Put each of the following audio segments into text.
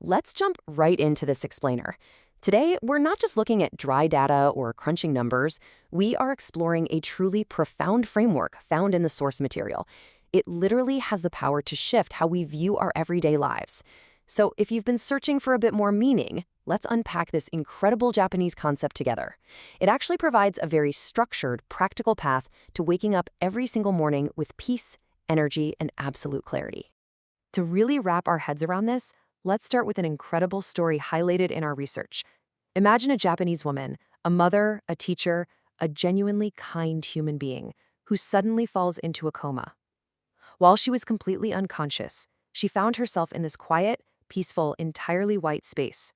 let's jump right into this explainer. Today, we're not just looking at dry data or crunching numbers. We are exploring a truly profound framework found in the source material. It literally has the power to shift how we view our everyday lives. So if you've been searching for a bit more meaning, let's unpack this incredible Japanese concept together. It actually provides a very structured, practical path to waking up every single morning with peace, energy, and absolute clarity. To really wrap our heads around this, let's start with an incredible story highlighted in our research. Imagine a Japanese woman, a mother, a teacher, a genuinely kind human being, who suddenly falls into a coma. While she was completely unconscious, she found herself in this quiet, peaceful, entirely white space.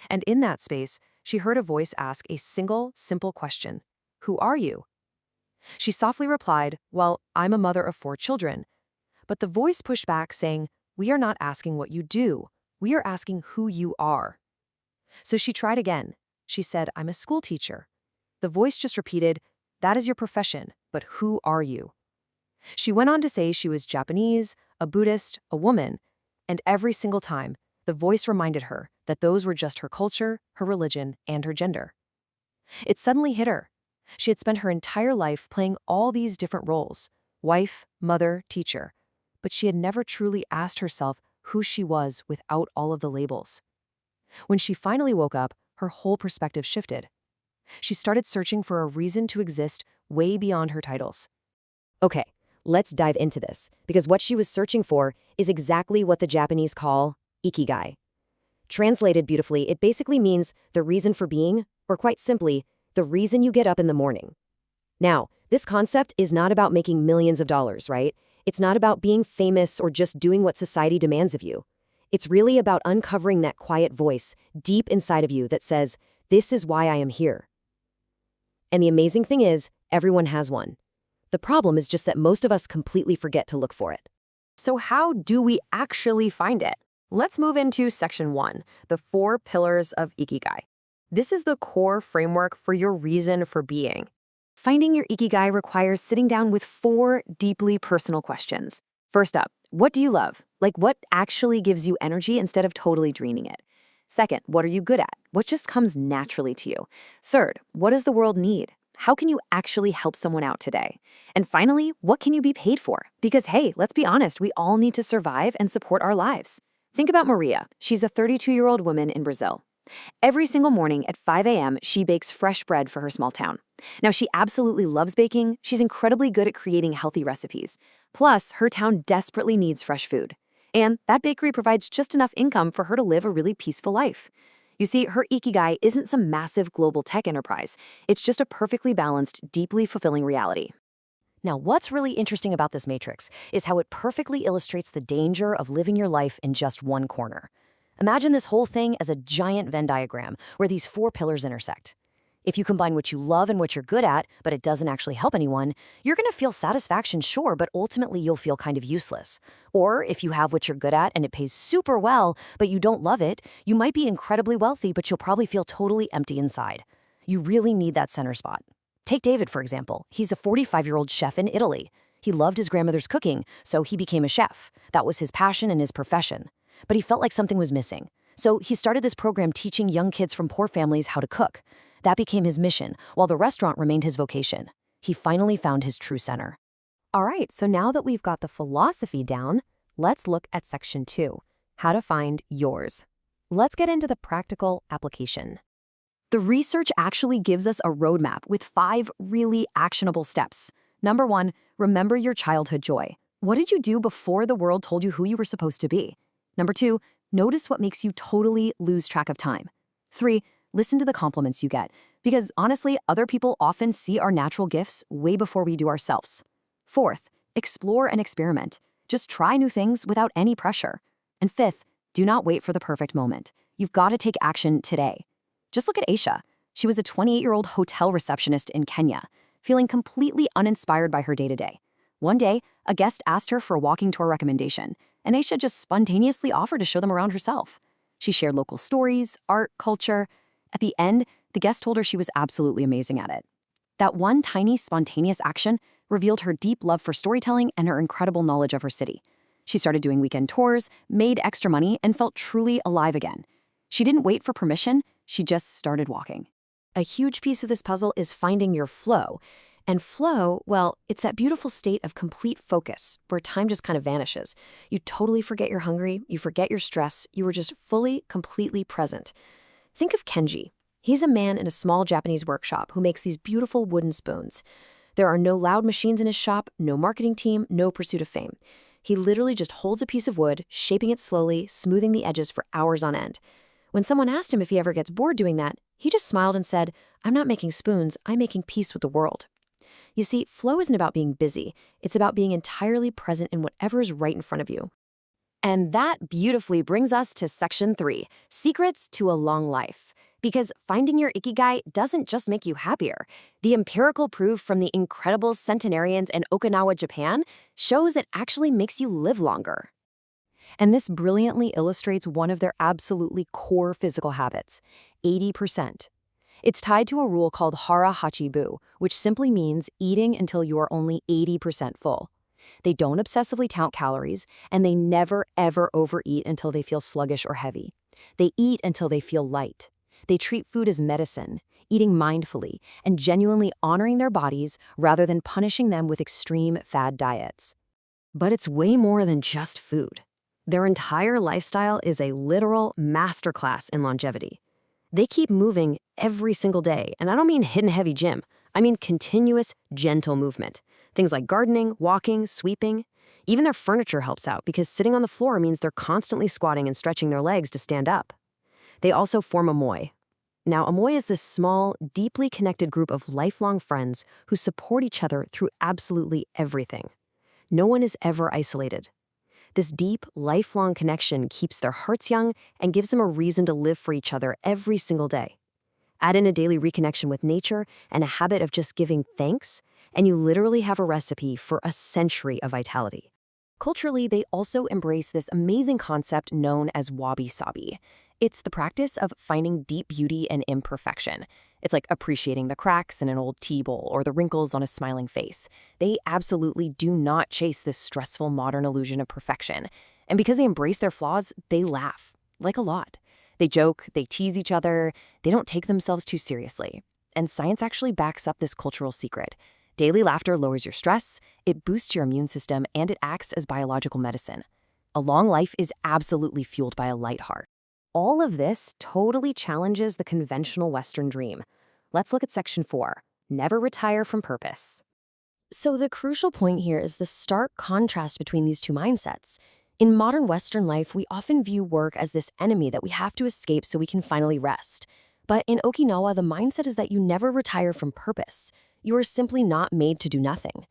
And in that space, she heard a voice ask a single, simple question: "Who are you?" She softly replied, "Well, I'm a mother of 4 children." But the voice pushed back, saying, "We are not asking what you do. We are asking who you are." So she tried again. She said, "I'm a school teacher." The voice just repeated, "That is your profession, but who are you?" She went on to say she was Japanese, a Buddhist, a woman, and every single time, the voice reminded her that those were just her culture, her religion, and her gender. It suddenly hit her. She had spent her entire life playing all these different roles: wife, mother, teacher, but she had never truly asked herself who she was without all of the labels. When she finally woke up, her whole perspective shifted. She started searching for a reason to exist way beyond her titles. Okay, let's dive into this, because what she was searching for is exactly what the Japanese call Ikigai. Translated beautifully, it basically means the reason for being, or quite simply, the reason you get up in the morning. Now, this concept is not about making millions of dollars, right? It's not about being famous or just doing what society demands of you. It's really about uncovering that quiet voice deep inside of you that says, "This is why I am here." And the amazing thing is, everyone has one. The problem is just that most of us completely forget to look for it. So how do we actually find it? Let's move into section 1, the 4 pillars of Ikigai. This is the core framework for your reason for being. Finding your Ikigai requires sitting down with 4 deeply personal questions. First up, what do you love? Like, what actually gives you energy instead of totally draining it? Second, what are you good at? What just comes naturally to you? Third, what does the world need? How can you actually help someone out today? And finally, what can you be paid for? Because hey, let's be honest, we all need to survive and support our lives. Think about Maria. She's a 32-year-old woman in Brazil. Every single morning at 5 a.m., she bakes fresh bread for her small town. Now, she absolutely loves baking. She's incredibly good at creating healthy recipes. Plus, her town desperately needs fresh food. And that bakery provides just enough income for her to live a really peaceful life. You see, her Ikigai isn't some massive global tech enterprise. It's just a perfectly balanced, deeply fulfilling reality. Now, what's really interesting about this matrix is how it perfectly illustrates the danger of living your life in just one corner. Imagine this whole thing as a giant Venn diagram where these 4 pillars intersect. If you combine what you love and what you're good at, but it doesn't actually help anyone, you're going to feel satisfaction, sure, but ultimately you'll feel kind of useless. Or if you have what you're good at and it pays super well, but you don't love it, you might be incredibly wealthy, but you'll probably feel totally empty inside. You really need that center spot. Take David, for example. He's a 45-year-old chef in Italy. He loved his grandmother's cooking, so he became a chef. That was his passion and his profession. But he felt like something was missing. So he started this program teaching young kids from poor families how to cook. That became his mission, while the restaurant remained his vocation. He finally found his true center. All right, so now that we've got the philosophy down, let's look at section 2, how to find yours. Let's get into the practical application. The research actually gives us a roadmap with 5 really actionable steps. Number 1, remember your childhood joy. What did you do before the world told you who you were supposed to be? Number 2, notice what makes you totally lose track of time. 3, listen to the compliments you get, because honestly, other people often see our natural gifts way before we do ourselves. 4th, explore and experiment. Just try new things without any pressure. And 5th, do not wait for the perfect moment. You've got to take action today. Just look at Aisha. She was a 28-year-old hotel receptionist in Kenya, feeling completely uninspired by her day-to-day. One day, a guest asked her for a walking tour recommendation, and Aisha just spontaneously offered to show them around herself. She shared local stories, art, culture. At the end, the guest told her she was absolutely amazing at it. That one tiny, spontaneous action revealed her deep love for storytelling and her incredible knowledge of her city. She started doing weekend tours, made extra money, and felt truly alive again. She didn't wait for permission, she just started walking. A huge piece of this puzzle is finding your flow. And flow, well, it's that beautiful state of complete focus where time just kind of vanishes. You totally forget you're hungry, you forget your stress, you were just fully, completely present. Think of Kenji. He's a man in a small Japanese workshop who makes these beautiful wooden spoons. There are no loud machines in his shop, no marketing team, no pursuit of fame. He literally just holds a piece of wood, shaping it slowly, smoothing the edges for hours on end. When someone asked him if he ever gets bored doing that, he just smiled and said, "I'm not making spoons, I'm making peace with the world." You see, flow isn't about being busy. It's about being entirely present in whatever is right in front of you. And that beautifully brings us to section 3, secrets to a long life. Because finding your Ikigai doesn't just make you happier. The empirical proof from the incredible centenarians in Okinawa, Japan, shows it actually makes you live longer. And this brilliantly illustrates one of their absolutely core physical habits, 80%. It's tied to a rule called Hara Hachibu, which simply means eating until you are only 80% full. They don't obsessively count calories, and they never, ever overeat until they feel sluggish or heavy. They eat until they feel light. They treat food as medicine, eating mindfully, and genuinely honoring their bodies rather than punishing them with extreme fad diets. But it's way more than just food. Their entire lifestyle is a literal masterclass in longevity. They keep moving every single day, and I don't mean hidden heavy gym. I mean continuous, gentle movement. Things like gardening, walking, sweeping. Even their furniture helps out because sitting on the floor means they're constantly squatting and stretching their legs to stand up. They also form a moi. Now, a moi is this small, deeply connected group of lifelong friends who support each other through absolutely everything. No one is ever isolated. This deep, lifelong connection keeps their hearts young and gives them a reason to live for each other every single day. Add in a daily reconnection with nature and a habit of just giving thanks, and you literally have a recipe for a century of vitality. Culturally, they also embrace this amazing concept known as wabi-sabi. It's the practice of finding deep beauty in imperfection. It's like appreciating the cracks in an old tea bowl or the wrinkles on a smiling face. They absolutely do not chase this stressful modern illusion of perfection. And because they embrace their flaws, they laugh, like a lot. They joke, they tease each other, they don't take themselves too seriously. And science actually backs up this cultural secret. Daily laughter lowers your stress, it boosts your immune system, and it acts as biological medicine. A long life is absolutely fueled by a light heart. All of this totally challenges the conventional Western dream. Let's look at section 4, never retire from purpose. So the crucial point here is the stark contrast between these two mindsets. In modern Western life, we often view work as this enemy that we have to escape so we can finally rest. But in Okinawa, the mindset is that you never retire from purpose. You are simply not made to do nothing.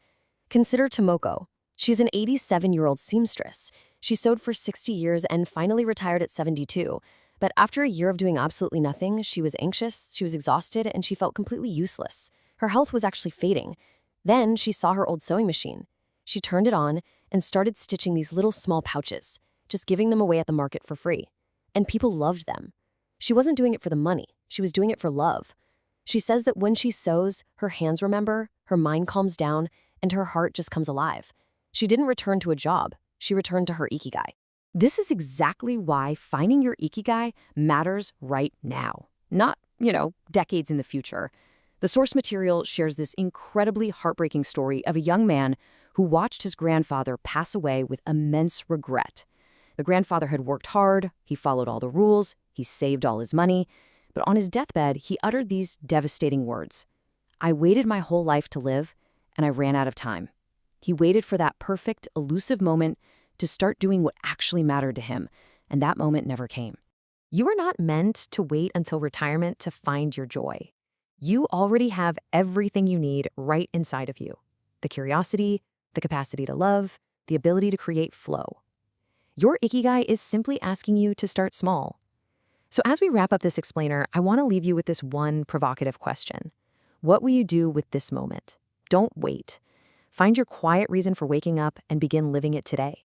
Consider Tomoko. She's an 87-year-old seamstress. She sewed for 60 years and finally retired at 72. But after a year of doing absolutely nothing, she was anxious, she was exhausted, and she felt completely useless. Her health was actually fading. Then she saw her old sewing machine. She turned it on and started stitching these little small pouches, just giving them away at the market for free. And people loved them. She wasn't doing it for the money. She was doing it for love. She says that when she sews, her hands remember, her mind calms down, and her heart just comes alive. She didn't return to a job. She returned to her Ikigai. This is exactly why finding your Ikigai matters right now, not, decades in the future. The source material shares this incredibly heartbreaking story of a young man who watched his grandfather pass away with immense regret. The grandfather had worked hard, he followed all the rules, he saved all his money, but on his deathbed, he uttered these devastating words. "I waited my whole life to live, and I ran out of time." He waited for that perfect, elusive moment to start doing what actually mattered to him, and that moment never came. You are not meant to wait until retirement to find your joy. You already have everything you need right inside of you. The curiosity, the capacity to love, the ability to create flow. Your Ikigai is simply asking you to start small. So as we wrap up this explainer, I want to leave you with this one provocative question. What will you do with this moment? Don't wait. Find your quiet reason for waking up and begin living it today.